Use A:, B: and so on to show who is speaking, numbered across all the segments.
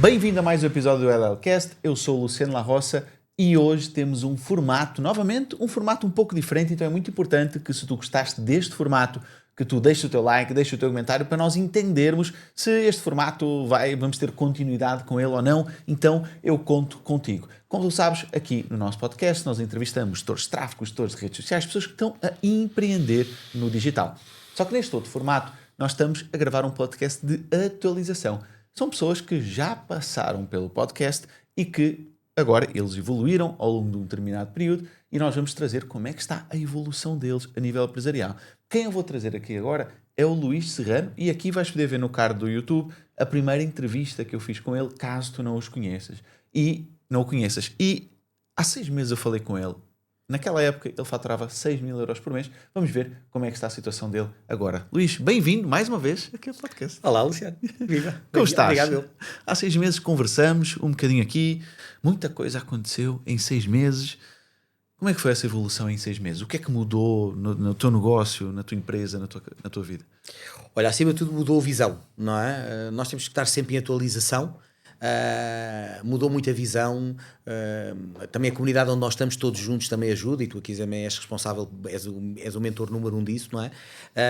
A: Bem-vindo a mais um episódio do LLcast. Eu sou o Luciano La Roça e hoje temos um formato, novamente, um formato um pouco diferente, então é muito importante que, se tu gostaste deste formato, que tu deixes o teu like, deixes o teu comentário para nós entendermos se este formato vamos ter continuidade com ele ou não. Então eu conto contigo. Como tu sabes, aqui no nosso podcast nós entrevistamos gestores de tráfego, gestores de redes sociais, pessoas que estão a empreender no digital. Só que neste outro formato nós estamos a gravar um podcast de atualização. São pessoas que já passaram pelo podcast e que agora eles evoluíram ao longo de um determinado período e nós vamos trazer como é que está a evolução deles a nível empresarial. Quem eu vou trazer aqui agora é o Luís Serrano e aqui vais poder ver no card do YouTube a primeira entrevista que eu fiz com ele, caso tu não os conheças. E não o conheças. E há 6 meses eu falei com ele. Naquela época ele faturava 6.000 euros por mês. Vamos ver como é que está a situação dele agora. Luís, bem-vindo mais uma vez aqui ao podcast.
B: Olá, Luciano. Viva.
A: Como estás?
B: Obrigado.
A: Há 6 meses conversamos um bocadinho aqui. Muita coisa aconteceu em 6 meses. Como é que foi essa evolução em 6 meses? O que é que mudou no teu negócio, na tua empresa, na tua vida?
B: Olha, acima de tudo mudou a visão, não é? Nós temos que estar sempre em atualização. Mudou muito a visão. Também a comunidade onde nós estamos todos juntos também ajuda, e tu aqui também és responsável, és o mentor número 1 disso, não é?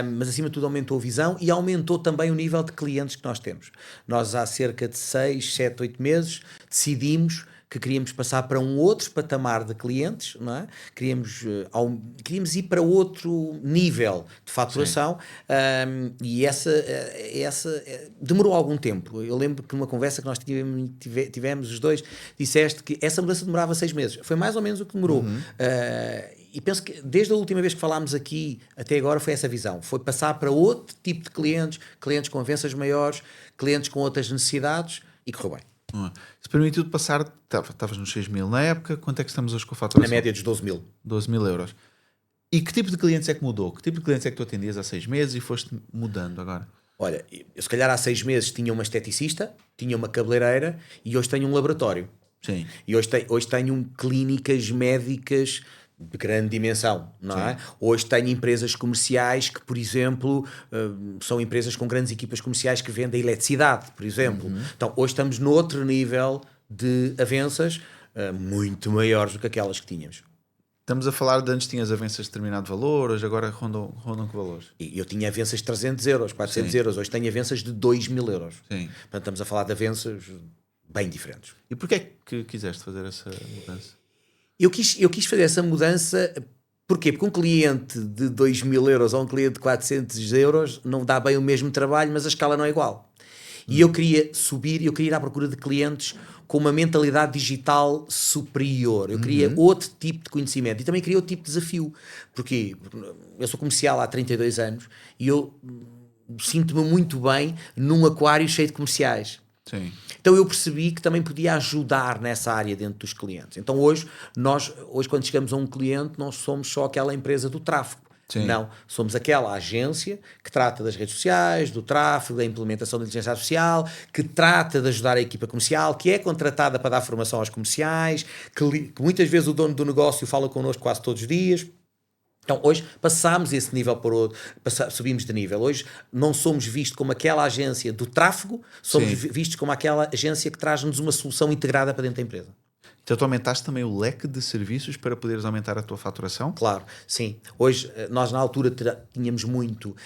B: Mas acima de tudo aumentou a visão e aumentou também o nível de clientes que nós temos. Nós há cerca de 6, 7, 8 meses decidimos que queríamos passar para um outro patamar de clientes, não é? Queríamos ir para outro nível de faturação. E essa demorou algum tempo. Eu lembro que numa conversa que nós tivemos os dois, disseste que essa mudança demorava 6 meses. Foi mais ou menos o que demorou. E penso que desde a última vez que falámos aqui até agora foi essa visão. Foi passar para outro tipo de clientes com avanças maiores, clientes com outras necessidades, e correu bem.
A: Se permitiu-te passar, estavas nos 6.000 na época, quanto é que estamos hoje com a faturação?
B: Na média dos 12.000.
A: 12.000 euros. E que tipo de clientes é que mudou? Que tipo de clientes é que tu atendias há 6 meses e foste mudando agora?
B: Olha, eu se calhar há 6 meses tinha uma esteticista, tinha uma cabeleireira e hoje tenho um laboratório.
A: Sim.
B: E hoje tenho clínicas médicas de grande dimensão, não é? Hoje tenho empresas comerciais que, por exemplo, são empresas com grandes equipas comerciais que vendem eletricidade, por exemplo. Então, hoje estamos noutro nível de avanças muito maiores do que aquelas que tínhamos.
A: Estamos a falar de antes tinhas avanças de determinado valor, hoje agora rondam que valores?
B: E eu tinha avanças de 300 euros, 400 euros, hoje tenho avanças de 2.000 euros.
A: Sim.
B: Portanto, estamos a falar de avanças bem diferentes.
A: E porquê é que quiseste fazer essa mudança?
B: Eu quis fazer essa mudança, porquê? Porque um cliente de 2.000 euros ou um cliente de 400 euros não dá bem o mesmo trabalho, mas a escala não é igual. E eu queria subir, eu queria ir à procura de clientes com uma mentalidade digital superior. Eu queria outro tipo de conhecimento e também queria outro tipo de desafio. Porque eu sou comercial há 32 anos e eu sinto-me muito bem num aquário cheio de comerciais.
A: Sim.
B: Então eu percebi que também podia ajudar nessa área dentro dos clientes. Então hoje quando chegamos a um cliente, nós somos só aquela empresa do tráfego.
A: Sim.
B: Não, somos aquela agência que trata das redes sociais, do tráfego, da implementação da inteligência artificial, que trata de ajudar a equipa comercial, que é contratada para dar formação aos comerciais, que muitas vezes o dono do negócio fala connosco quase todos os dias. Então hoje passámos esse nível para outro, subimos de nível. Hoje não somos vistos como aquela agência do tráfego, somos vistos como aquela agência que traz-nos uma solução integrada para dentro da empresa.
A: Então tu aumentaste também o leque de serviços para poderes aumentar a tua faturação?
B: Claro, sim. Hoje, nós na altura tínhamos muito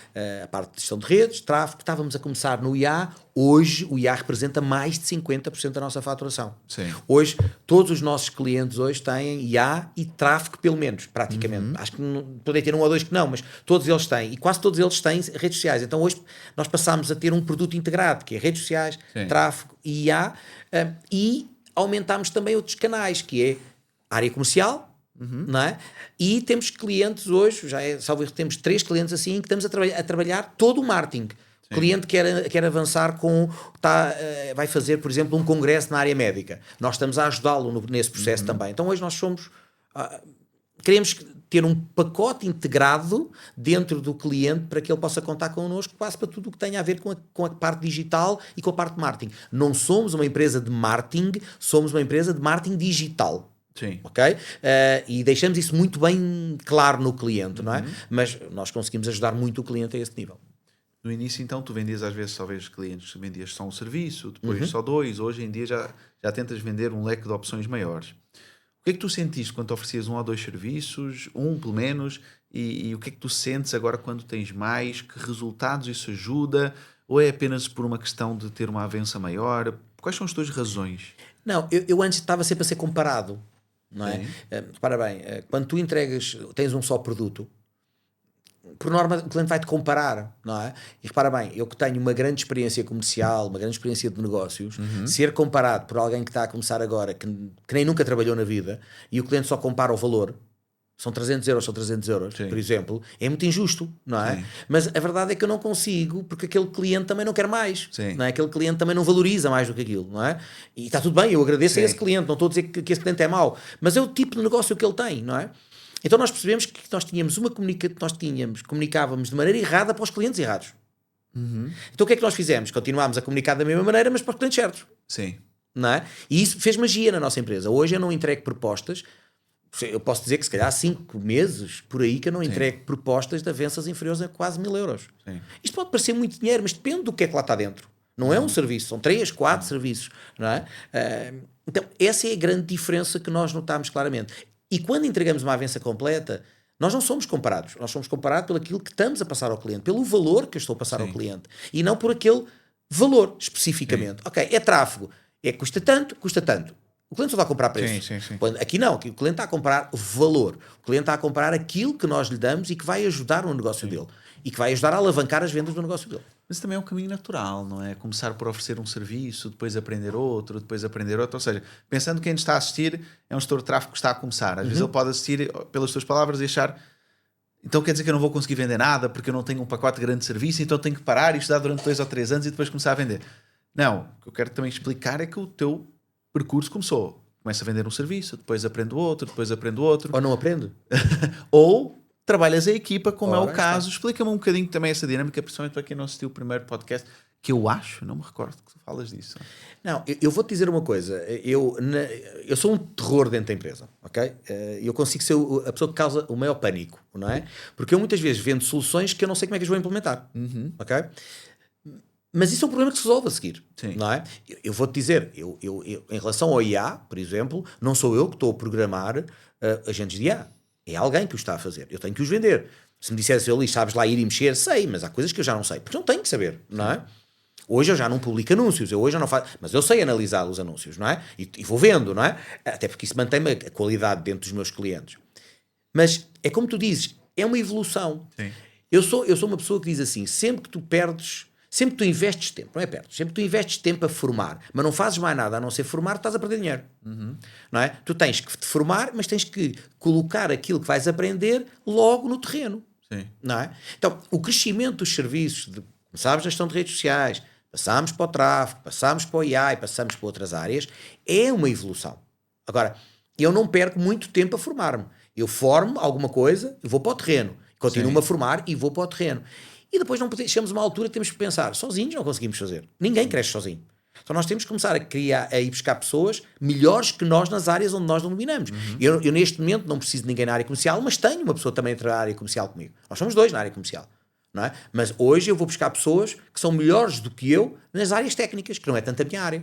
B: a parte de gestão de redes, tráfego, estávamos a começar no IA. Hoje o IA representa mais de 50% da nossa faturação.
A: Sim.
B: Hoje, todos os nossos clientes hoje têm IA e tráfego, pelo menos, praticamente. Acho que podem ter um ou dois que não, mas todos eles têm. E quase todos eles têm redes sociais. Então hoje nós passámos a ter um produto integrado, que é redes sociais, tráfego e IA, e aumentámos também outros canais, que é a área comercial, não é? E temos clientes hoje, temos 3 clientes assim, que estamos a trabalhar todo o marketing. Sim. Cliente quer avançar vai fazer, por exemplo, um congresso na área médica. Nós estamos a ajudá-lo nesse processo também. Então hoje nós queremos ter um pacote integrado dentro do cliente para que ele possa contar connosco quase para tudo o que tenha a ver com a parte digital e com a parte de marketing. Não somos uma empresa de marketing, somos uma empresa de marketing digital.
A: Sim.
B: Ok? E deixamos isso muito bem claro no cliente, não é? Mas nós conseguimos ajudar muito o cliente a esse nível.
A: No início, então, tu vendias às vezes só vez clientes, vendias só um serviço, depois só dois. Hoje em dia já tentas vender um leque de opções maiores. O que é que tu sentiste quando oferecias um ou dois serviços, um pelo menos, e o que é que tu sentes agora quando tens mais? Que resultados isso ajuda? Ou é apenas por uma questão de ter uma avança maior? Quais são as tuas razões?
B: Não, eu antes estava sempre a ser comparado, não é?
A: Sim.
B: Repara bem, quando tu tens um só produto, por norma o cliente vai-te comparar, não é? E repara bem, eu que tenho uma grande experiência comercial, uma grande experiência de negócios, ser comparado por alguém que está a começar agora, que nem nunca trabalhou na vida, e o cliente só compara o valor, são 300 euros,
A: Sim.
B: por exemplo, é muito injusto, não é?
A: Sim.
B: Mas a verdade é que eu não consigo, porque aquele cliente também não quer mais,
A: Sim.
B: não é? Aquele cliente também não valoriza mais do que aquilo, não é? E está tudo bem, eu agradeço a esse cliente, não estou a dizer que esse cliente é mau, mas é o tipo de negócio que ele tem, não é? Então nós percebemos que nós tínhamos comunicávamos de maneira errada para os clientes errados. Então o que é que nós fizemos? Continuámos a comunicar da mesma maneira, mas para os clientes certos.
A: Sim.
B: Não é? E isso fez magia na nossa empresa. Hoje eu não entrego propostas, eu posso dizer que se calhar há 5 meses por aí que eu não entrego propostas de avanças inferiores a quase 1000 euros.
A: Sim.
B: Isto pode parecer muito dinheiro, mas depende do que é que lá está dentro. Não é um serviço, são 3, 4 serviços. Não é? Então essa é a grande diferença que nós notamos claramente. E quando entregamos uma avança completa, nós não somos comparados. Nós somos comparados pelo aquilo que estamos a passar ao cliente, pelo valor que eu estou a passar ao cliente. E não por aquele valor, especificamente. Ok, é tráfego. Custa tanto, custa tanto. O cliente só está a comprar preço.
A: Sim.
B: Aqui não, aqui o cliente está a comprar valor. O cliente está a comprar aquilo que nós lhe damos e que vai ajudar no negócio dele. E que vai ajudar a alavancar as vendas do negócio dele.
A: Mas também é um caminho natural, não é? Começar por oferecer um serviço, depois aprender outro, depois aprender outro. Ou seja, pensando que quem nos está a assistir é um gestor de tráfego que está a começar. Às vezes ele pode assistir pelas tuas palavras e achar, então quer dizer que eu não vou conseguir vender nada porque eu não tenho um pacote grande de serviço, então tenho que parar e estudar durante 2 ou 3 anos e depois começar a vender. Não, o que eu quero também explicar é que o teu percurso começou. Começa a vender um serviço, depois aprendo outro, depois aprendo outro.
B: Ou não aprendo?
A: Ou trabalhas a equipa, como é
B: Ora,
A: o caso. Explica-me um bocadinho também essa dinâmica, principalmente para quem não assistiu o primeiro podcast, que eu acho, não me recordo que tu falas disso.
B: Não, eu vou-te dizer uma coisa. Eu sou um terror dentro da empresa, ok? Eu consigo ser a pessoa que causa o maior pânico, não é? Porque eu muitas vezes vendo soluções que eu não sei como é que as vou implementar, ok? Mas isso é um problema que se resolve a seguir, não é? Eu vou-te dizer, eu, em relação ao IA, por exemplo, não sou eu que estou a programar agentes de IA. É alguém que o está a fazer. Eu tenho que os vender. Se me dissesse, Luís, sabes lá ir e mexer, sei, mas há coisas que eu já não sei, porque não tenho que saber, não é? Hoje eu já não publico anúncios, hoje já não faço, mas eu sei analisar os anúncios, não é? E vou vendo, não é? Até porque isso mantém a qualidade dentro dos meus clientes. Mas é como tu dizes, é uma evolução.
A: Sim.
B: Eu sou uma pessoa que diz assim, sempre que tu investes tempo, não é perdes, sempre que tu investes tempo a formar, mas não fazes mais nada a não ser formar, tu estás a perder dinheiro. Não é? Tu tens que te formar, mas tens que colocar aquilo que vais aprender logo no terreno.
A: Sim.
B: Não é? Então, o crescimento dos serviços, começámos na gestão de redes sociais, passámos para o tráfego, passámos para o AI, passamos para outras áreas, é uma evolução. Agora, eu não perco muito tempo a formar-me. Eu formo alguma coisa, eu vou para o terreno, continuo-me a formar e vou para o terreno. E depois chegamos a uma altura que temos que pensar, sozinhos não conseguimos fazer. Ninguém cresce sozinho. Então nós temos que começar a ir buscar pessoas melhores que nós nas áreas onde nós não dominamos. Eu neste momento não preciso de ninguém na área comercial, mas tenho uma pessoa também na área comercial comigo. Nós somos 2 na área comercial. Não é? Mas hoje eu vou buscar pessoas que são melhores do que eu nas áreas técnicas, que não é tanto a minha área.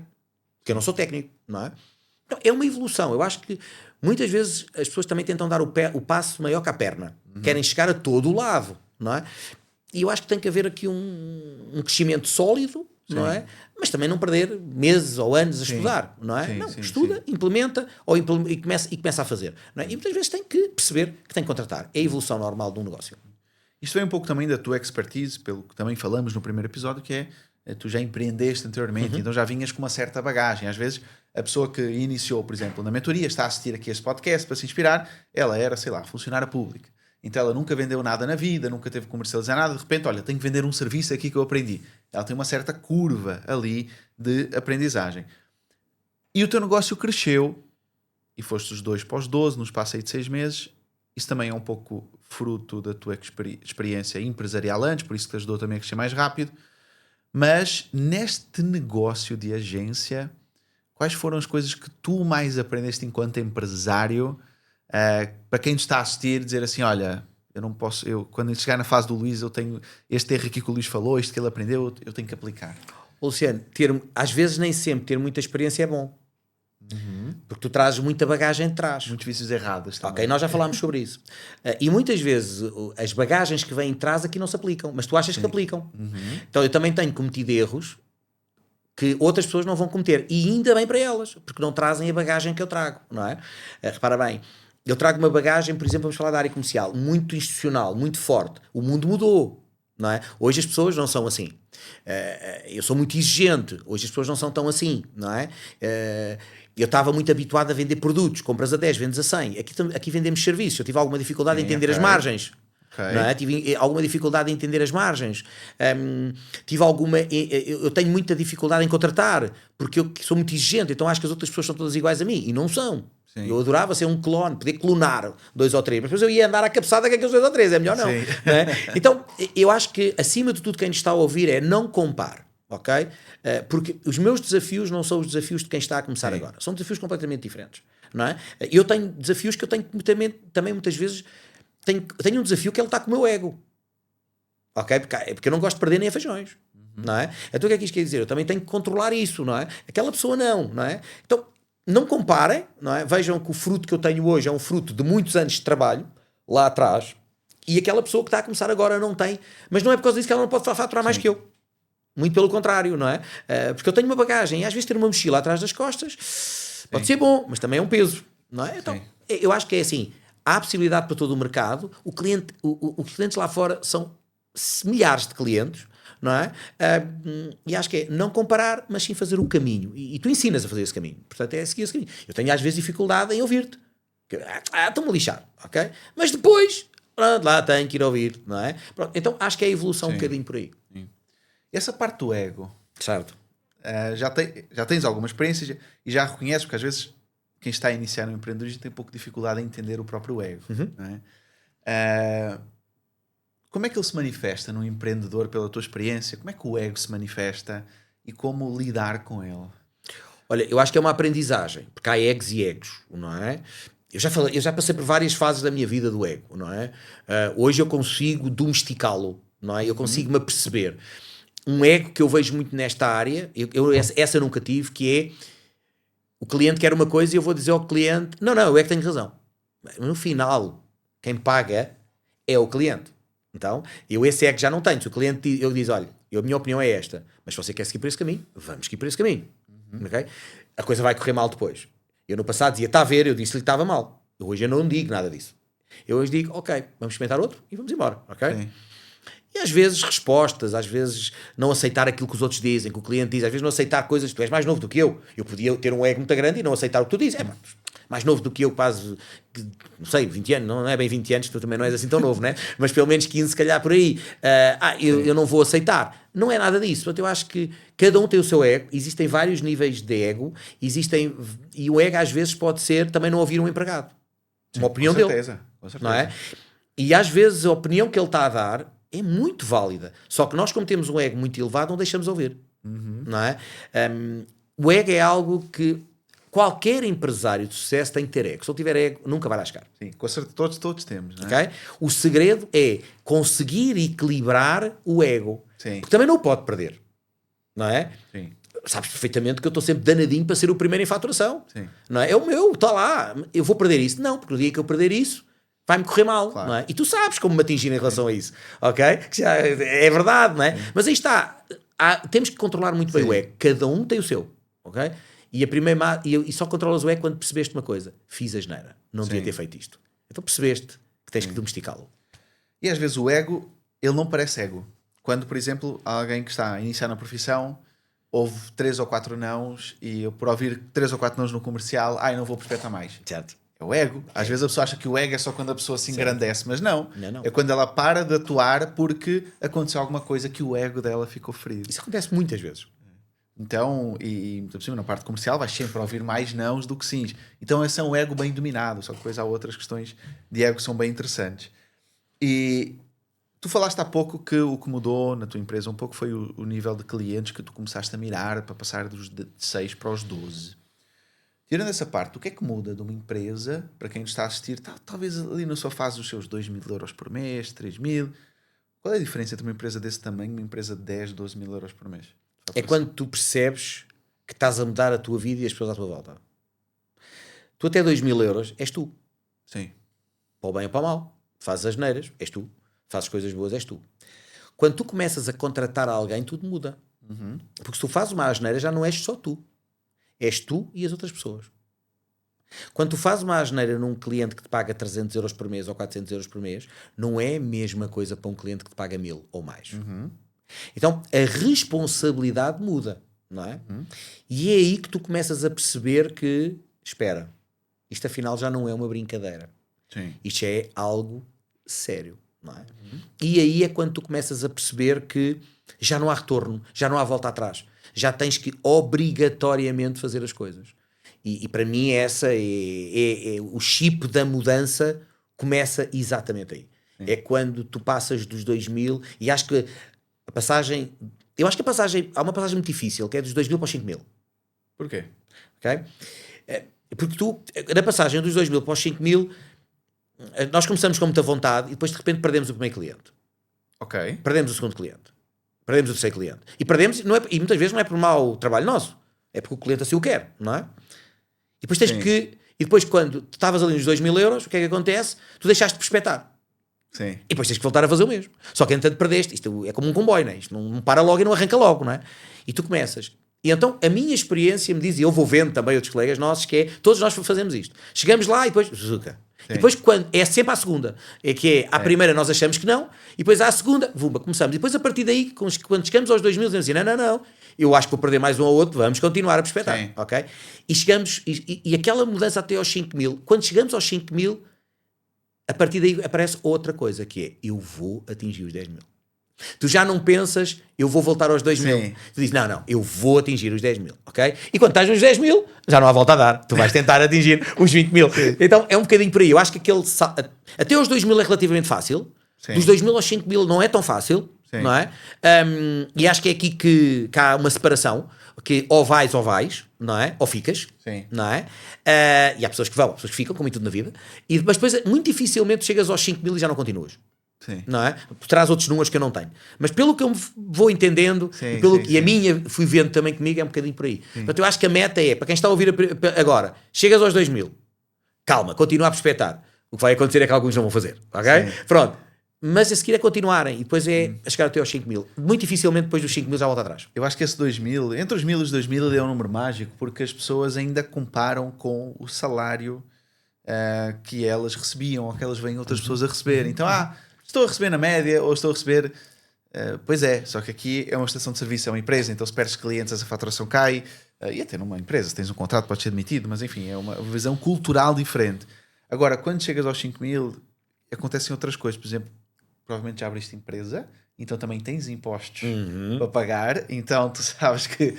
B: Porque eu não sou técnico. Não é? Então, é uma evolução. Eu acho que muitas vezes as pessoas também tentam dar o passo maior que a perna. Querem chegar a todo o lado. Não é? E eu acho que tem que haver aqui um crescimento sólido, não é? Mas também não perder meses ou anos a estudar, não é? Estuda, implementa e começa a fazer. Não é? E muitas vezes tem que perceber que tem que contratar. É a evolução normal de um negócio.
A: Isto vem um pouco também da tua expertise, pelo que também falamos no primeiro episódio, que é tu já empreendeste anteriormente, então já vinhas com uma certa bagagem. Às vezes a pessoa que iniciou, por exemplo, na mentoria, está a assistir aqui a este podcast para se inspirar, ela era, sei lá, funcionária pública. Então ela nunca vendeu nada na vida, nunca teve que comercializar nada, de repente, olha, tenho que vender um serviço aqui que eu aprendi. Ela tem uma certa curva ali de aprendizagem. E o teu negócio cresceu, e foste os 2 para os 12, no espaço aí de 6 meses. Isso também é um pouco fruto da tua experiência empresarial antes, por isso que te ajudou também a crescer mais rápido. Mas neste negócio de agência, quais foram as coisas que tu mais aprendeste enquanto empresário? Para quem te está a assistir, dizer assim, olha, Eu não posso, quando chegar na fase do Luís, eu tenho este erro aqui que o Luís falou, isto que ele aprendeu, eu tenho que aplicar.
B: Luciano, às vezes nem sempre ter muita experiência é bom. Porque tu trazes muita bagagem de trás.
A: Muitos vícios errados também.
B: Ok, nós já falámos sobre isso. E muitas vezes as bagagens que vêm de trás aqui não se aplicam, mas tu achas que aplicam. Então eu também tenho cometido erros que outras pessoas não vão cometer. E ainda bem para elas, porque não trazem a bagagem que eu trago, não é? Repara bem, eu trago uma bagagem, por exemplo, vamos falar da área comercial, muito institucional, muito forte. O mundo mudou, não é? Hoje as pessoas não são assim. Eu sou muito exigente, hoje as pessoas não são tão assim, não é? Eu estava muito habituado a vender produtos, compras a 10, vendes a 100. Aqui vendemos serviços. Eu tive alguma dificuldade em entender as margens. Não é? Tive alguma dificuldade em entender as margens. Eu tenho muita dificuldade em contratar, porque eu sou muito exigente, então acho que as outras pessoas são todas iguais a mim, e não são. Sim. Eu adorava ser um clone, poder clonar 2 ou 3, mas depois eu ia andar à cabeçada com aqueles 2 ou 3, é melhor não. Não é? Então, eu acho que acima de tudo quem está a ouvir é não compare, ok? Porque os meus desafios não são os desafios de quem está a começar agora, são desafios completamente diferentes, não é? Eu tenho desafios que eu tenho também muitas vezes, tenho um desafio que é lutar com o meu ego, ok? Porque eu não gosto de perder nem a feijões. Não é? Então o que é que isto quer dizer? Eu também tenho que controlar isso, não é? Aquela pessoa não é? Então, não comparem, não é? Vejam que o fruto que eu tenho hoje é um fruto de muitos anos de trabalho, lá atrás, e aquela pessoa que está a começar agora não tem, mas não é por causa disso que ela não pode faturar mais que eu. Muito pelo contrário, não é? Porque eu tenho uma bagagem, e às vezes ter uma mochila atrás das costas pode ser bom, mas também é um peso, não é? Então, eu acho que é assim, há possibilidade para todo o mercado, os clientes lá fora são milhares de clientes, não é? E acho que é não comparar, mas sim fazer o caminho. E tu ensinas a fazer esse caminho. Portanto, é seguir esse caminho. Eu tenho às vezes dificuldade em ouvir-te. Estou-me a lixar, ok? Mas depois, pronto, lá tenho que ir ouvir, não é? Pronto, então acho que é a evolução um bocadinho por aí.
A: Sim. Essa parte do ego,
B: certo?
A: Já tens alguma experiência e já reconheces, porque às vezes quem está a iniciar no empreendedorismo tem um pouco de dificuldade em entender o próprio ego. Não é? Como é que ele se manifesta num empreendedor pela tua experiência? Como é que o ego se manifesta e como lidar com ele?
B: Olha, eu acho que é uma aprendizagem, porque há egos e egos, não é? Eu já passei por várias fases da minha vida do ego, não é? Hoje eu consigo domesticá-lo, não é? Eu consigo-me aperceber. Um ego que eu vejo muito nesta área, essa eu nunca tive, que é o cliente quer uma coisa e eu vou dizer ao cliente, não, eu é que tenho razão. No final, quem paga é o cliente. Então, esse ego já não tenho. Se o cliente diz, olha, a minha opinião é esta, mas se você quer seguir por esse caminho, vamos seguir por esse caminho. Okay? A coisa vai correr mal depois. Eu no passado dizia, está a ver, eu disse-lhe que estava mal. Hoje eu não digo nada disso. Eu hoje digo, ok, vamos experimentar outro e vamos embora. Ok? Sim. E às vezes respostas, às vezes não aceitar aquilo que os outros dizem, que o cliente diz, às vezes não aceitar coisas, tu és mais novo do que eu. Eu podia ter um ego muito grande e não aceitar o que tu dizes. Mais novo do que eu, quase, não sei, 20 anos, não é bem 20 anos, tu também não és assim tão novo, né? Mas pelo menos 15, se calhar por aí. Eu não vou aceitar. Não é nada disso. Portanto, eu acho que cada um tem o seu ego, existem vários níveis de ego, e o ego às vezes pode ser também não ouvir um empregado. Uma opinião dele. Com certeza. Não é? E às vezes a opinião que ele está a dar é muito válida. Só que nós, como temos um ego muito elevado, não deixamos ouvir. Não é? O ego é algo que qualquer empresário de sucesso tem que ter ego. Se ele tiver ego, nunca vai lá chegar.
A: Sim, com certeza, todos temos. Não
B: é? Okay? O segredo é conseguir equilibrar o ego.
A: Sim.
B: Porque também não o pode perder. Não é?
A: Sim.
B: Sabes perfeitamente que eu estou sempre danadinho para ser o primeiro em faturação.
A: Sim.
B: Não é? É o meu, está lá. Eu vou perder isso. Não, porque no dia que eu perder isso, vai-me correr mal. Claro. Não é? E tu sabes como me atingir em relação a isso. Ok? Que já é verdade, não é? Sim. Mas aí está. Temos que controlar muito bem o ego. Cada um tem o seu. Ok? E só controlas o ego quando percebeste uma coisa. Fiz asneira. Não devia ter feito isto. Então percebeste que tens que domesticá-lo.
A: E às vezes o ego, ele não parece ego. Quando, por exemplo, alguém que está a iniciar na profissão, houve 3 ou 4 nãos e eu, por ouvir 3 ou 4 nãos no comercial, não vou prospectar mais.
B: Certo.
A: É o ego. Às vezes a pessoa acha que o ego é só quando a pessoa se engrandece, mas não. É quando ela para de atuar porque aconteceu alguma coisa que o ego dela ficou ferido.
B: Isso acontece muitas vezes.
A: Então, na parte comercial vais sempre ouvir mais nãos do que sims. Então esse é um ego bem dominado, só que depois há outras questões de ego que são bem interessantes. E tu falaste há pouco que o que mudou na tua empresa um pouco foi o nível de clientes que tu começaste a mirar para passar dos 6 para os 12. Tirando essa parte, o que é que muda de uma empresa, para quem nos está a assistir, talvez ali na sua fase dos seus 2.000 euros por mês, 3.000, qual é a diferença entre uma empresa desse tamanho e uma empresa de 10, 12 mil euros por mês?
B: É quando tu percebes que estás a mudar a tua vida e as pessoas à tua volta. Tu até 2.000 euros és tu.
A: Sim.
B: Para o bem ou para o mal. Fazes as neiras, és tu. Fazes coisas boas, és tu. Quando tu começas a contratar alguém, tudo muda. Porque se tu fazes uma asneira, já não és só tu. És tu e as outras pessoas. Quando tu fazes uma asneira num cliente que te paga 300 euros por mês ou 400 euros por mês, não é a mesma coisa para um cliente que te paga 1.000 ou mais. Então, a responsabilidade muda, não é? E é aí que tu começas a perceber que, espera, isto afinal já não é uma brincadeira.
A: Sim.
B: Isto é algo sério, não é? E aí é quando tu começas a perceber que já não há retorno, já não há volta atrás. Já tens que obrigatoriamente fazer as coisas. E para mim essa é o chip da mudança começa exatamente aí. Sim. É quando tu passas dos 2.000 e acho que a passagem... Eu acho que há uma passagem muito difícil, que é dos 2.000 para os 5.000.
A: Porquê?
B: Okay? Porque tu, na passagem dos 2.000 para os 5.000, nós começamos com muita vontade e depois de repente perdemos o primeiro cliente.
A: Ok.
B: Perdemos o segundo cliente. Perdemos o terceiro cliente. E perdemos, e muitas vezes não é por mau trabalho nosso, é porque o cliente assim o quer, não é? E depois tens que... E depois quando tu estavas ali nos 2.000 euros, o que é que acontece? Tu deixaste de prospectar.
A: Sim.
B: E depois tens que voltar a fazer o mesmo. Só que entretanto perdeste. Isto é como um comboio, não é? Isto não para logo e não arranca logo, não é? E tu começas. E então a minha experiência me diz, e eu vou vendo também outros colegas nossos, que é, todos nós fazemos isto. Chegamos lá e depois... E depois quando... É sempre à segunda. É que é, à primeira nós achamos que não, e depois à segunda, vumba, começamos. E depois a partir daí, quando chegamos aos 2.000, dizemos assim, não. Eu acho que vou perder mais um ou outro, vamos continuar a prospectar. Ok? E chegamos... E aquela mudança até aos 5.000, quando chegamos aos 5.000, a partir daí aparece outra coisa, que é, eu vou atingir os 10.000. Tu já não pensas, eu vou voltar aos 2.000. Tu dizes, não, eu vou atingir os 10.000, ok? E quando estás nos 10.000, já não há volta a dar. Tu vais tentar atingir os 20.000. Então é um bocadinho por aí. Eu acho que até aos 2.000 é relativamente fácil. Sim. Dos 2.000 aos 5.000 não é tão fácil. Sim. Não é? E acho que é aqui que há uma separação, que ou vais, não é? Ou ficas. Sim. Não é? E há pessoas que vão, há pessoas que ficam, como em tudo na vida. Mas depois, muito dificilmente, chegas aos 5.000 e já não continuas. Sim. Não é? Tu traz outros números que eu não tenho. Mas pelo que eu vou entendendo, e a minha fui vendo também comigo, é um bocadinho por aí. Portanto, eu acho que a meta é, para quem está a ouvir agora, chegas aos 2.000, calma, continua a prospectar. O que vai acontecer é que alguns não vão fazer, ok? Sim. Pronto. Mas a seguir é continuarem, e depois é a chegar até aos 5.000. Muito dificilmente depois dos 5.000 já volta atrás.
A: Eu acho que esse 2.000, entre os 1.000 e os 2.000 é um número mágico, porque as pessoas ainda comparam com o salário que elas recebiam, ou que elas veem outras pessoas a receber. Então, estou a receber na média, ou estou a receber... pois é, só que aqui é uma estação de serviço, é uma empresa, então se perdes clientes, essa faturação cai. E até numa empresa, se tens um contrato, pode ser demitido, mas enfim, é uma visão cultural diferente. Agora, quando chegas aos 5.000, acontecem outras coisas. Por exemplo, provavelmente já abriste empresa, então também tens impostos para pagar, então tu sabes que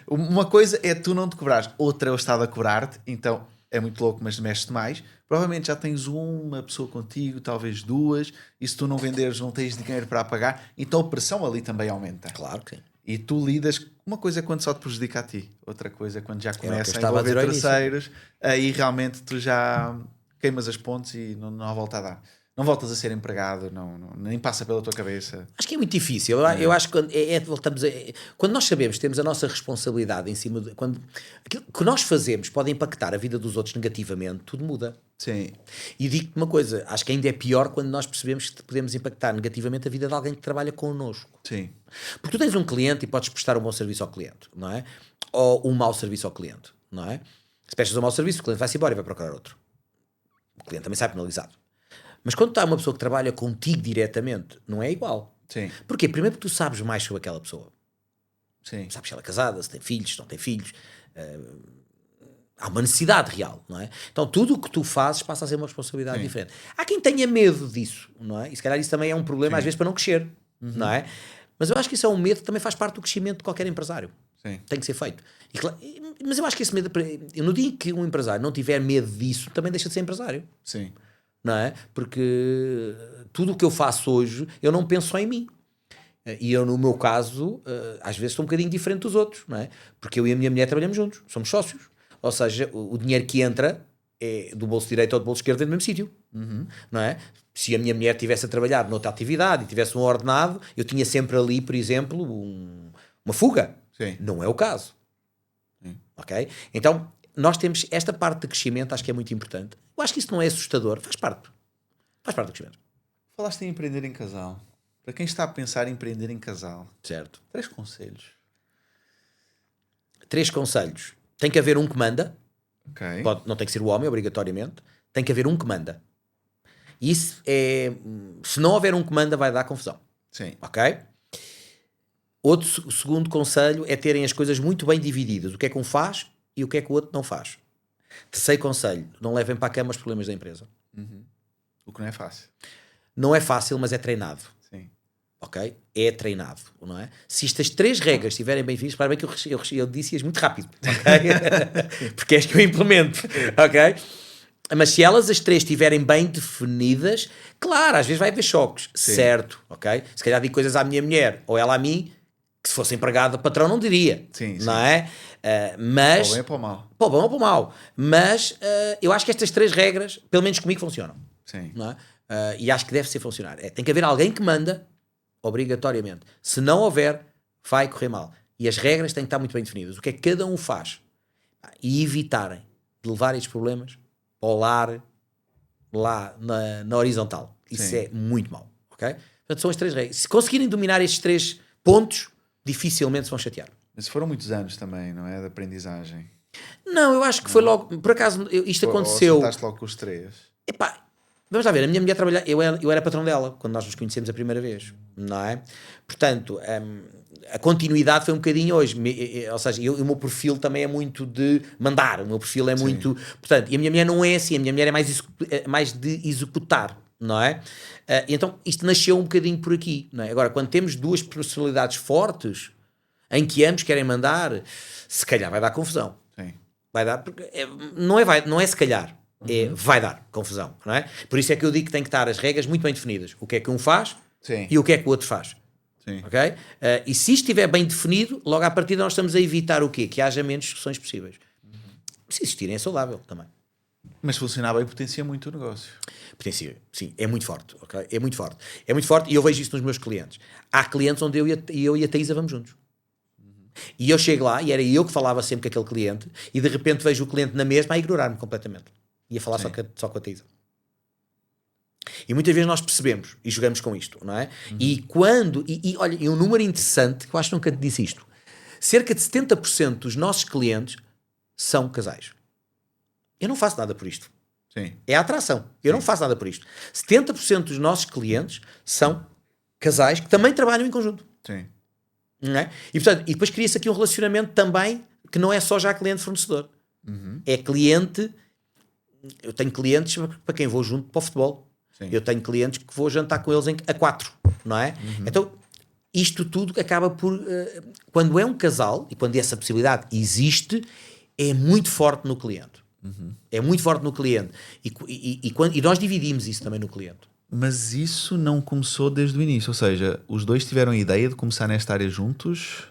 A: uma coisa é tu não te cobrares, outra é o Estado a cobrar-te, então é muito louco, mas mexe-te mais. Provavelmente já tens uma pessoa contigo, talvez duas, e se tu não venderes não tens dinheiro para pagar, então a pressão ali também aumenta.
B: Claro que sim.
A: E tu lidas, uma coisa é quando só te prejudica a ti, outra coisa é quando já começa a envolver terceiros, aí realmente tu já queimas as pontes e não há volta a dar. Não voltas a ser empregado, nem passa pela tua cabeça.
B: Acho que é muito difícil. Eu acho que voltamos quando nós sabemos que temos a nossa responsabilidade em cima de... Quando aquilo que nós fazemos pode impactar a vida dos outros negativamente, tudo muda.
A: Sim.
B: E digo-te uma coisa, acho que ainda é pior quando nós percebemos que podemos impactar negativamente a vida de alguém que trabalha connosco.
A: Sim.
B: Porque tu tens um cliente e podes prestar um bom serviço ao cliente, não é? Ou um mau serviço ao cliente, não é? Se prestas um mau serviço, o cliente vai-se embora e vai procurar outro. O cliente também sai penalizado. Mas quando está uma pessoa que trabalha contigo diretamente, não é igual.
A: Sim.
B: Porquê? Primeiro porque tu sabes mais sobre aquela pessoa.
A: Sim.
B: Sabes se ela é casada, se tem filhos, se não tem filhos. Há uma necessidade real, não é? Então tudo o que tu fazes passa a ser uma responsabilidade diferente. Há quem tenha medo disso, não é? E se calhar isso também é um problema às vezes para não crescer, não é? Mas eu acho que isso é um medo que também faz parte do crescimento de qualquer empresário.
A: Sim.
B: Tem que ser feito. Mas eu acho que esse medo, no dia que um empresário não tiver medo disso, também deixa de ser empresário.
A: Sim.
B: Não é? Porque tudo o que eu faço hoje, eu não penso só em mim. E eu, no meu caso, às vezes estou um bocadinho diferente dos outros, não é? Porque eu e a minha mulher trabalhamos juntos, somos sócios. ou seja, o dinheiro que entra é do bolso direito ou do bolso esquerdo é no mesmo sítio, não é? Se a minha mulher estivesse a trabalhar noutra atividade e tivesse um ordenado, eu tinha sempre ali, por exemplo, uma fuga.
A: Sim.
B: Não é o caso. Ok? Então, nós temos esta parte de crescimento, acho que é muito importante. Eu acho que isso não é assustador, faz parte do crescimento.
A: Falaste em empreender em casal. Para quem está a pensar em empreender em casal,
B: Certo.
A: 3 conselhos.
B: 3 conselhos. Tem que haver um que manda.
A: Ok.
B: Não tem que ser o homem, obrigatoriamente. Tem que haver um que manda. Isso é... Se não houver um que manda, vai dar confusão.
A: Sim.
B: Ok? O segundo conselho é terem as coisas muito bem divididas. O que é que um faz e o que é que o outro não faz. Terceiro conselho. Não levem para a cama os problemas da empresa.
A: O que não é fácil.
B: Não é fácil, mas é treinado.
A: Sim.
B: Ok? É treinado, não é? Se estas 3 regras estiverem bem vistas, para bem que eu disse-as muito rápido, ok? Porque é as que eu implemento, ok? Mas se elas as 3 estiverem bem definidas, claro, às vezes vai haver choques, certo, ok? Se calhar digo coisas à minha mulher, ou ela a mim, que se fosse empregado, o patrão não diria, não é? Mas...
A: Para o bem ou para o mal.
B: Para o bom ou para o mal. Mas eu acho que estas 3 regras, pelo menos comigo, funcionam.
A: Sim.
B: Não é? E acho que deve ser funcionar. Tem que haver alguém que manda, obrigatoriamente. Se não houver, vai correr mal. E as regras têm que estar muito bem definidas. O que é que cada um faz? E evitarem de levar estes problemas ao lar, lá na horizontal. Isso é muito mau. Okay? Portanto, são as 3 regras. Se conseguirem dominar estes 3 pontos, dificilmente se vão chatear.
A: Mas foram muitos anos também, não é? De aprendizagem.
B: Não, eu acho que foi logo... Por acaso, isto aconteceu...
A: Ou sentaste logo com os 3.
B: Epá, vamos lá ver, a minha mulher trabalhava, eu era patrão dela quando nós nos conhecemos a primeira vez, não é? Portanto, a continuidade foi um bocadinho hoje, ou seja, o meu perfil também é muito de mandar, o meu perfil é muito, portanto, e a minha mulher não é assim, a minha mulher é mais de executar, não é? Então isto nasceu um bocadinho por aqui, não é? Agora, quando temos 2 personalidades fortes, em que ambos querem mandar, se calhar vai dar confusão.
A: Sim.
B: Vai dar, porque não é se calhar. Vai dar confusão, não é? Por isso é que eu digo que tem que estar as regras muito bem definidas. O que é que um faz e o que é que o outro faz.
A: Sim.
B: Ok? E se isto estiver bem definido, logo à partida nós estamos a evitar o quê? Que haja menos discussões possíveis. Se existirem é saudável também.
A: Mas funcionar bem potencia muito o negócio.
B: Potencia, sim, é muito forte, ok? É muito forte. É muito forte e eu vejo isso nos meus clientes. Há clientes onde eu e a Thaisa vamos juntos. E eu chego lá e era eu que falava sempre com aquele cliente e de repente vejo o cliente na mesma a ignorar-me completamente. Ia falar só com a Thaisa. E muitas vezes nós percebemos e jogamos com isto, não é? E quando... olha, um número interessante, que eu acho que nunca te disse isto. Cerca de 70% dos nossos clientes são casais. Eu não faço nada por isto.
A: Sim.
B: É a atração. Eu não faço nada por isto. 70% dos nossos clientes são casais que também trabalham em conjunto.
A: Sim.
B: Não é? E depois cria-se aqui um relacionamento também que não é só já cliente-fornecedor. É cliente... Eu tenho clientes para quem vou junto para o futebol.
A: Sim.
B: Eu tenho clientes que vou jantar com eles a 4, não é? Então, isto tudo acaba por... quando é um casal, e quando essa possibilidade existe, é muito forte no cliente. É muito forte no cliente. E nós dividimos isso também no cliente.
A: Mas isso não começou desde o início? Ou seja, os dois tiveram a ideia de começar nesta área juntos?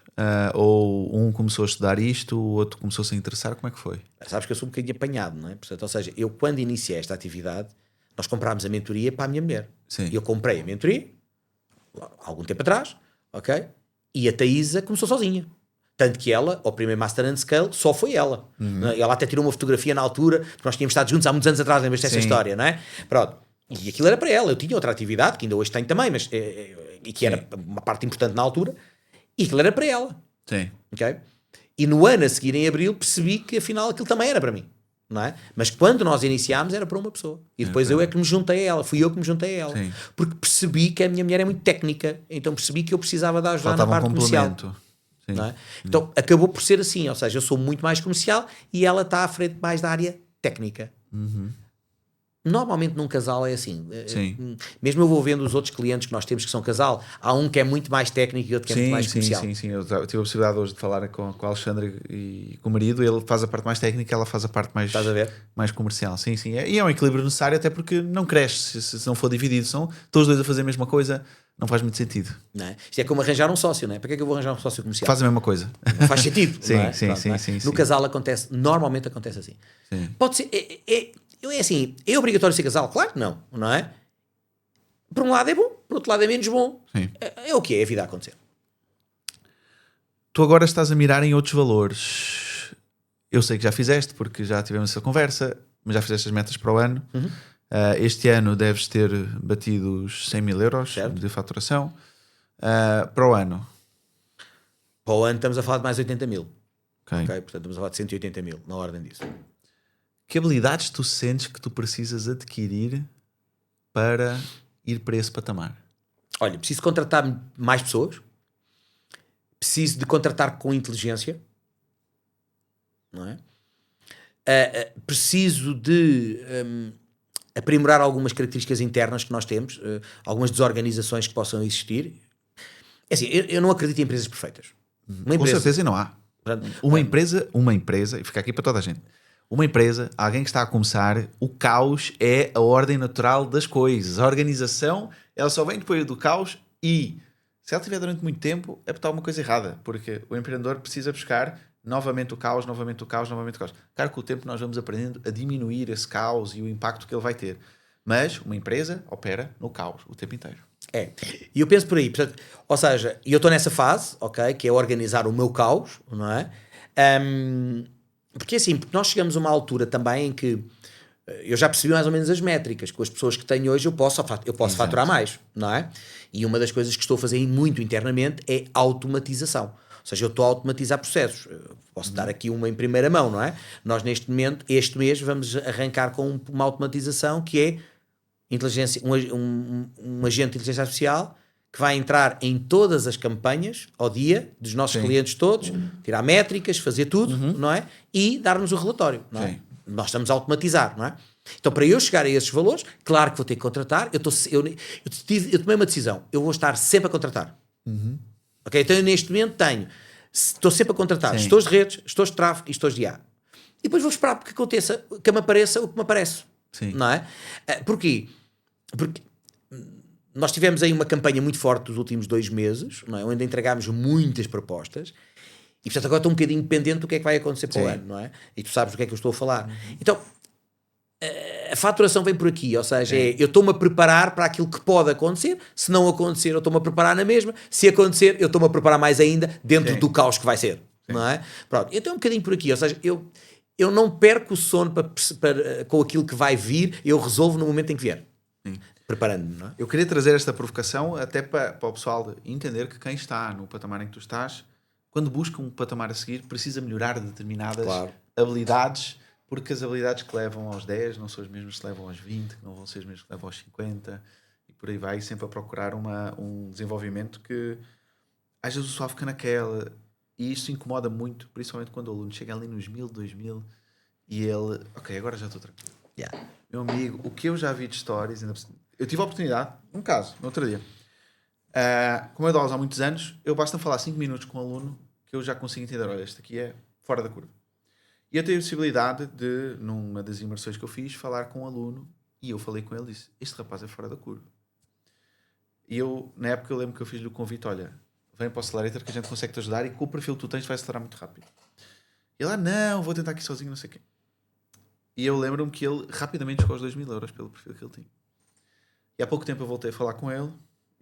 A: Ou um começou a estudar isto, o outro começou-se a interessar? Como é que foi?
B: Sabes que eu sou um bocadinho apanhado, não é? Portanto, ou seja, eu quando iniciei esta atividade, nós comprámos a mentoria para a minha mulher.
A: Sim.
B: Eu comprei a mentoria, há algum tempo atrás, ok? E a Thaisa começou sozinha. Tanto que ela, ao primeiro Master and Scale, só foi ela. Ela até tirou uma fotografia na altura, porque nós tínhamos estado juntos há muitos anos atrás, lembras dessa história, não é? Pronto. E aquilo era para ela. Eu tinha outra atividade, que ainda hoje tenho também, mas, e que era uma parte importante na altura, e aquilo era para ela.
A: Sim.
B: Okay? E no ano a seguir, em abril, percebi que afinal aquilo também era para mim, não é? Mas quando nós iniciámos era para uma pessoa e depois eu é que me juntei a ela, fui eu que me juntei a ela.
A: Sim.
B: Porque percebi que a minha mulher é muito técnica, então percebi que eu precisava de ajudar
A: Faltava
B: na parte comercial,
A: Sim.
B: não é? Então acabou por ser assim, ou seja, eu sou muito mais comercial e ela está à frente mais da área técnica. Normalmente num casal é assim.
A: Sim.
B: Mesmo eu vou vendo os outros clientes que nós temos que são casal, há um que é muito mais técnico e outro que é muito mais comercial.
A: Sim. Eu tive a possibilidade hoje de falar com a Alexandra e com o marido. Ele faz a parte mais técnica, ela faz a parte mais,
B: Estás a ver?
A: mais comercial. Sim. E é um equilíbrio necessário, até porque não cresce se não for dividido. São todos os dois a fazer a mesma coisa, não faz muito sentido.
B: Não é? Isto é como arranjar um sócio, não é? Para que é que eu vou arranjar um sócio comercial?
A: Faz a mesma coisa.
B: Não faz sentido.
A: Sim,
B: não é?
A: sim,
B: Pronto,
A: sim,
B: não é?
A: sim,
B: No
A: sim.
B: casal acontece, normalmente acontece assim.
A: Sim.
B: Pode ser, é assim, é obrigatório ser casal? Claro que não é? Por um lado é bom, por outro lado é menos bom.
A: Sim.
B: É o que é a vida a acontecer.
A: Tu agora estás a mirar em outros valores. Eu sei que já fizeste, porque já tivemos essa conversa, mas já fizeste as metas para o ano. Este ano deves ter batido os 100 mil euros
B: Certo.
A: de faturação. Para o ano.
B: Para o ano estamos a falar de mais 80 mil.
A: Ok.
B: Ok? Portanto, estamos a falar de 180 mil, na ordem disso.
A: Que habilidades tu sentes que tu precisas adquirir para ir para esse patamar?
B: Olha, preciso contratar mais pessoas. Preciso de contratar com inteligência. Não é? Preciso de aprimorar algumas características internas que nós temos, algumas desorganizações que possam existir. É assim, eu não acredito em empresas perfeitas.
A: Com certeza não há. Uma empresa, e fica aqui para toda a gente, uma empresa, alguém que está a começar, o caos é a ordem natural das coisas. A organização, ela só vem depois do caos e, se ela tiver durante muito tempo, é porque está alguma coisa errada, porque o empreendedor precisa buscar novamente o caos. Claro que com o tempo nós vamos aprendendo a diminuir esse caos e o impacto que ele vai ter. Mas uma empresa opera no caos o tempo inteiro.
B: E eu penso por aí, portanto, ou seja, eu estou nessa fase, ok, que é organizar o meu caos, não é? Porque assim, porque nós chegamos a uma altura também em que eu já percebi mais ou menos as métricas, com as pessoas que tenho hoje eu posso faturar mais, não é? E uma das coisas que estou a fazer muito internamente é automatização. Ou seja, eu estou a automatizar processos. Eu posso dar aqui uma em primeira mão, não é? Nós neste momento, este mês, vamos arrancar com uma automatização que é um agente de inteligência artificial que vai entrar em todas as campanhas ao dia dos nossos clientes todos, tirar métricas, fazer tudo, não é? E dar-nos o relatório, não é? Nós estamos a automatizar, não é? Então, para eu chegar a esses valores, claro que vou ter que contratar. Eu tomei uma decisão, eu vou estar sempre a contratar. Ok? Então, eu neste momento estou sempre a contratar gestores de redes, gestores de tráfego e gestores de IA. E depois vou esperar que aconteça, que me apareça o que me aparece. Não é? Porquê? Porque nós tivemos aí uma campanha muito forte dos últimos 2 meses, não é? Onde entregámos muitas propostas e, portanto, agora estou um bocadinho dependente do que é que vai acontecer para o ano, não é? E tu sabes do que é que eu estou a falar. Então, a faturação vem por aqui, ou seja, eu estou-me a preparar para aquilo que pode acontecer. Se não acontecer, eu estou-me a preparar na mesma. Se acontecer, eu estou-me a preparar mais ainda dentro do caos que vai ser, não é? Pronto, então é um bocadinho por aqui, ou seja, eu não perco o sono com aquilo que vai vir, eu resolvo no momento em que vier. Preparando-me, não é?
A: Eu queria trazer esta provocação até para o pessoal entender que quem está no patamar em que tu estás, quando busca um patamar a seguir, precisa melhorar determinadas habilidades, porque as habilidades que levam aos 10 não são as mesmas que levam aos 20, que não vão ser as mesmas que levam aos 50, e por aí vai, sempre a procurar um desenvolvimento que às vezes o pessoal fica naquela, e isto incomoda muito, principalmente quando o aluno chega ali nos 1000, 2000, e ele, ok, agora já estou tranquilo. Meu amigo, o que eu já vi de stories, eu tive a oportunidade, um caso, no outro dia, como eu dou aulas há muitos anos, eu basta falar 5 minutos com um aluno que eu já consigo entender, olha, este aqui é fora da curva. E eu tive a possibilidade de, numa das imersões que eu fiz, falar com um aluno, e eu falei com ele e disse, este rapaz é fora da curva. E eu, na época, eu lembro que eu fiz-lhe o convite, olha, vem para o Accelerator que a gente consegue te ajudar e com o perfil que tu tens vai acelerar muito rápido. E ele, não, vou tentar aqui sozinho, não sei o quê. E eu lembro-me que ele rapidamente chegou aos 2000 euros pelo perfil que ele tinha. E há pouco tempo eu voltei a falar com ele.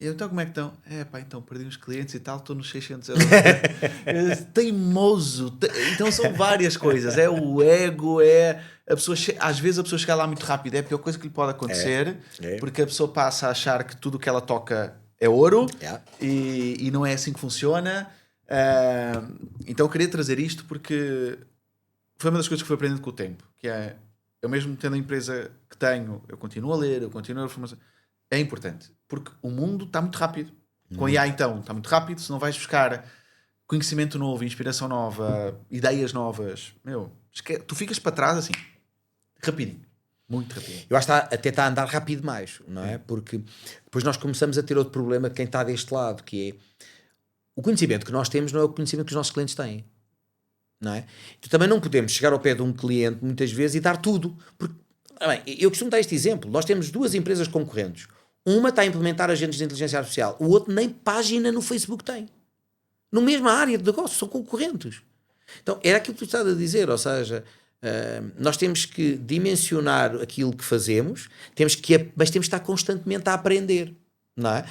A: E eu, então como é que estão? Então perdi uns clientes e tal, estou nos 600 euros. Teimoso. Então são várias coisas. É o ego, é a pessoa. Às vezes a pessoa chega lá muito rápido. É a pior coisa que lhe pode acontecer. Porque a pessoa passa a achar que tudo o que ela toca é ouro. E não é assim que funciona. Então eu queria trazer isto porque foi uma das coisas que fui aprendendo com o tempo. Que é, eu mesmo tendo a empresa que tenho, eu continuo a ler, eu continuo a formação. É importante, porque o mundo está muito rápido. Com a IA, então, está muito rápido. Se não vais buscar conhecimento novo, inspiração nova, ideias novas, tu ficas para trás assim, rapidinho. Muito rápido.
B: Eu acho que até está a andar rápido demais, não é? Porque depois nós começamos a ter outro problema de quem está deste lado, que é o conhecimento que nós temos não é o conhecimento que os nossos clientes têm, não é? Então, também não podemos chegar ao pé de um cliente muitas vezes e dar tudo. Porque, bem, eu costumo dar este exemplo. Nós temos 2 empresas concorrentes. Uma está a implementar agentes de inteligência artificial, o outro nem página no Facebook tem. No mesma área de negócio, são concorrentes. Então, era aquilo que tu estás a dizer, ou seja, nós temos que dimensionar aquilo que fazemos, mas temos que estar constantemente a aprender, não é?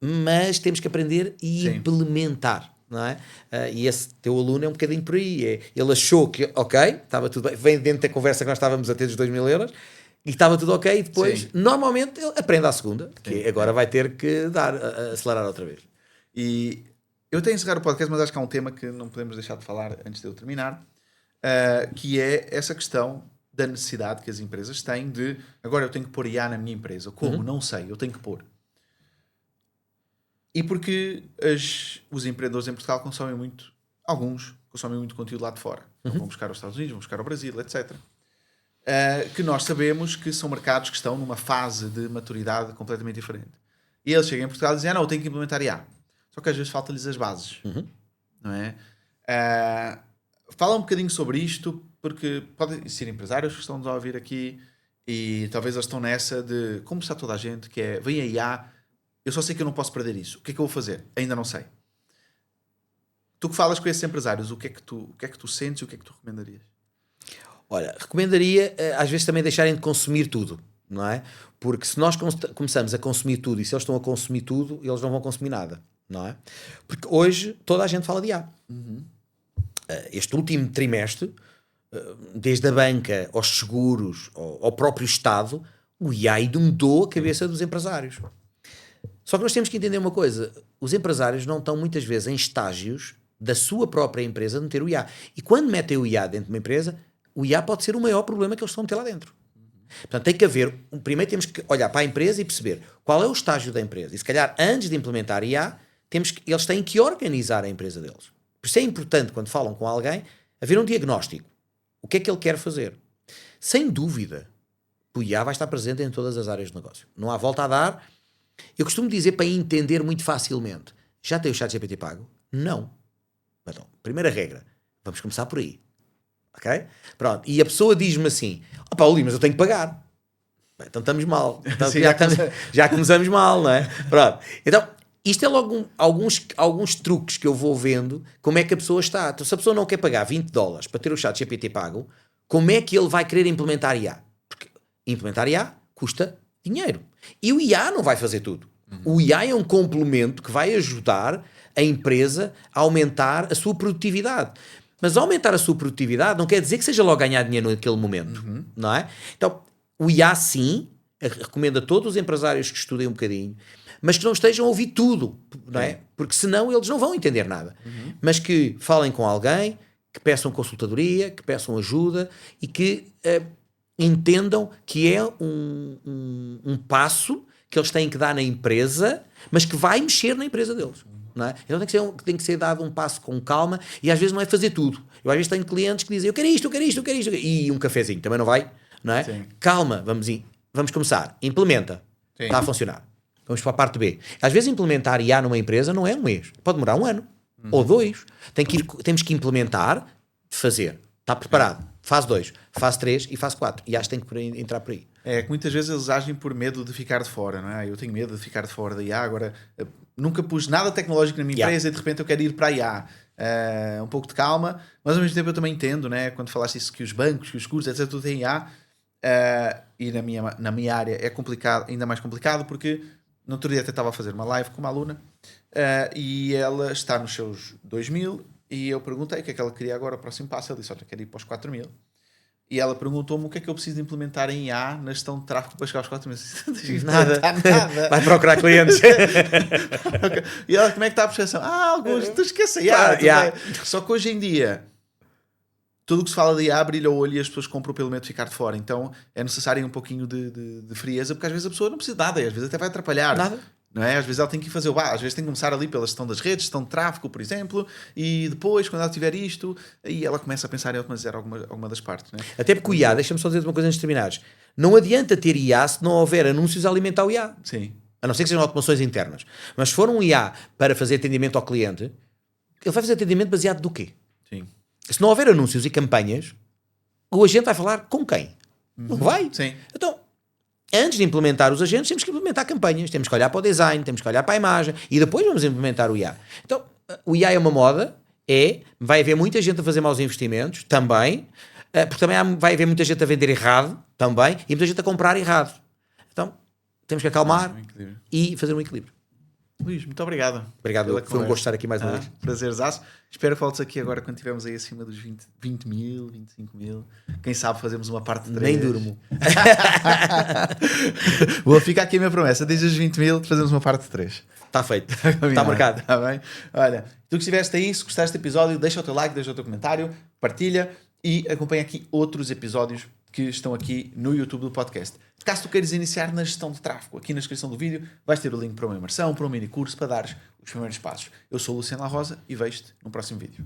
B: Mas temos que aprender e
A: Sim.
B: implementar, não é? E esse teu aluno é um bocadinho por aí. Ele achou que, ok, estava tudo bem, vem dentro da conversa que nós estávamos a ter dos 2.000 euros, e estava tudo ok, e depois,
A: Sim.
B: normalmente, ele aprende à segunda, que
A: Sim.
B: agora vai ter que acelerar outra vez.
A: E eu tenho que encerrar o podcast, mas acho que há um tema que não podemos deixar de falar antes de eu terminar, que é essa questão da necessidade que as empresas têm de, agora eu tenho que pôr IA na minha empresa. Como? Não sei, eu tenho que pôr. E porque os empreendedores em Portugal consomem muito, alguns consomem muito conteúdo lá de fora. Então vão buscar aos Estados Unidos, vão buscar ao Brasil, etc. Que nós sabemos que são mercados que estão numa fase de maturidade completamente diferente. E eles chegam em Portugal e dizem, não, eu tenho que implementar IA. Só que às vezes falta-lhes as bases. Não é? Fala um bocadinho sobre isto, porque podem ser empresários que estão a ouvir aqui e talvez eles estão nessa de, como está toda a gente, que é, vem a IA, eu só sei que eu não posso perder isso. O que é que eu vou fazer? Ainda não sei. Tu que falas com esses empresários, o que é que tu sentes e o que é que tu recomendarias?
B: Olha, recomendaria às vezes também deixarem de consumir tudo, não é? Porque se nós começamos a consumir tudo e se eles estão a consumir tudo, eles não vão consumir nada, não é? Porque hoje toda a gente fala de IA. Este último trimestre, desde a banca aos seguros, ao próprio Estado, o IA inundou a cabeça dos empresários. Só que nós temos que entender uma coisa, os empresários não estão muitas vezes em estágios da sua própria empresa de meter o IA. E quando metem o IA dentro de uma empresa, o IA pode ser o maior problema que eles estão a meter lá dentro. Portanto, tem que haver, primeiro temos que olhar para a empresa e perceber qual é o estágio da empresa. E se calhar, antes de implementar IA, eles têm que organizar a empresa deles. Por isso é importante, quando falam com alguém, haver um diagnóstico. O que é que ele quer fazer? Sem dúvida, o IA vai estar presente em todas as áreas de negócio. Não há volta a dar. Eu costumo dizer para entender muito facilmente. Já tem o ChatGPT pago? Não. Então, primeira regra. Vamos começar por aí. Ok? Pronto. E a pessoa diz-me assim, Paulo, mas eu tenho que pagar. Bem, então estamos mal. Então,
A: Sim,
B: já começamos mal, não é? Pronto. Então, isto é logo alguns truques que eu vou vendo, como é que a pessoa está. Então, se a pessoa não quer pagar $20 para ter o ChatGPT pago, como é que ele vai querer implementar IA? Porque implementar IA custa dinheiro. E o IA não vai fazer tudo. O IA é um complemento que vai ajudar a empresa a aumentar a sua produtividade. Mas aumentar a sua produtividade não quer dizer que seja logo ganhar dinheiro naquele momento, não é? Então, o IA sim, recomendo a todos os empresários que estudem um bocadinho, mas que não estejam a ouvir tudo, não é? Porque senão eles não vão entender nada. Mas que falem com alguém, que peçam consultadoria, que peçam ajuda e que entendam que é um passo que eles têm que dar na empresa, mas que vai mexer na empresa deles. Não é? Então tem que ser dado um passo com calma e às vezes não é fazer tudo. Eu às vezes tenho clientes que dizem eu quero isto, eu quero isto, eu quero isto, e um cafezinho também não vai, não é?
A: Sim.
B: Calma, vamos começar, implementa,
A: Sim.
B: está a funcionar, vamos para a parte B. Às vezes implementar IA numa empresa não é um mês, pode demorar 1 ano ou 2, temos que implementar, fazer, está preparado, fase 2, fase 3 e fase 4 e acho que tem que entrar por aí.
A: É que muitas vezes eles agem por medo de ficar de fora, não é? Eu tenho medo de ficar de fora da IA, agora nunca pus nada tecnológico na minha empresa e de repente eu quero ir para a IA. Um pouco de calma, mas ao mesmo tempo eu também entendo, né? Quando falaste isso, que os bancos, que os cursos, etc, tudo tem IA, e na minha área é complicado, ainda mais complicado, porque no outro dia até estava a fazer uma live com uma aluna e ela está nos seus 2.000 e eu perguntei o que é que ela queria agora, o próximo passo. Ela disse, olha, quero ir para os 4.000. E ela perguntou-me o que é que eu preciso de implementar em IA na gestão de tráfego para chegar aos 4.000.
B: Nada.
A: Nada.
B: Vai procurar clientes.
A: E ela, como é que está a percepção? Alguns, tu esquece IA. Só que hoje em dia, tudo o que se fala de IA brilha o olho e as pessoas compram pelo medo de ficar de fora. Então é necessário um pouquinho de frieza, porque às vezes a pessoa não precisa de nada, e às vezes até vai atrapalhar.
B: Nada.
A: Não é? Às vezes ela tem que ir fazer às vezes tem que começar ali pela gestão das redes, gestão de tráfego, por exemplo, e depois, quando ela tiver isto, aí ela começa a pensar em automatizar alguma das partes. Não é?
B: Até porque o IA, deixa-me só dizer uma coisa antes de terminares, não adianta ter IA se não houver anúncios a alimentar o IA.
A: Sim.
B: A não ser que sejam automações internas. Mas se for um IA para fazer atendimento ao cliente, ele vai fazer atendimento baseado do quê?
A: Sim.
B: Se não houver anúncios e campanhas, o agente vai falar com quem? Não vai.
A: Sim.
B: Então, antes de implementar os agentes, temos que implementar campanhas, temos que olhar para o design, temos que olhar para a imagem e depois vamos implementar o IA. Então, o IA é uma moda, vai haver muita gente a fazer maus investimentos, também, porque também vai haver muita gente a vender errado, também, e muita gente a comprar errado. Então, temos que acalmar e fazer um equilíbrio.
A: Luís, muito obrigado.
B: Obrigado, foi um gosto estar aqui mais uma vez.
A: Prazerzaço. Espero que voltes aqui agora quando estivermos aí acima dos 20 mil, 25 mil. Quem sabe fazemos uma parte 3.
B: Nem durmo.
A: Vou ficar aqui a minha promessa. Desde os 20 mil fazemos uma parte 3.
B: Está feito. Está marcado.
A: Está bem? Olha, tu que estiveste aí, se gostaste deste episódio, deixa o teu like, deixa o teu comentário, partilha e acompanha aqui outros episódios que estão aqui no YouTube do podcast. Caso tu queiras iniciar na gestão de tráfego, aqui na descrição do vídeo vais ter o link para uma imersão, para um mini curso, para dares os primeiros passos. Eu sou o Luciano La Rosa e vejo-te no próximo vídeo.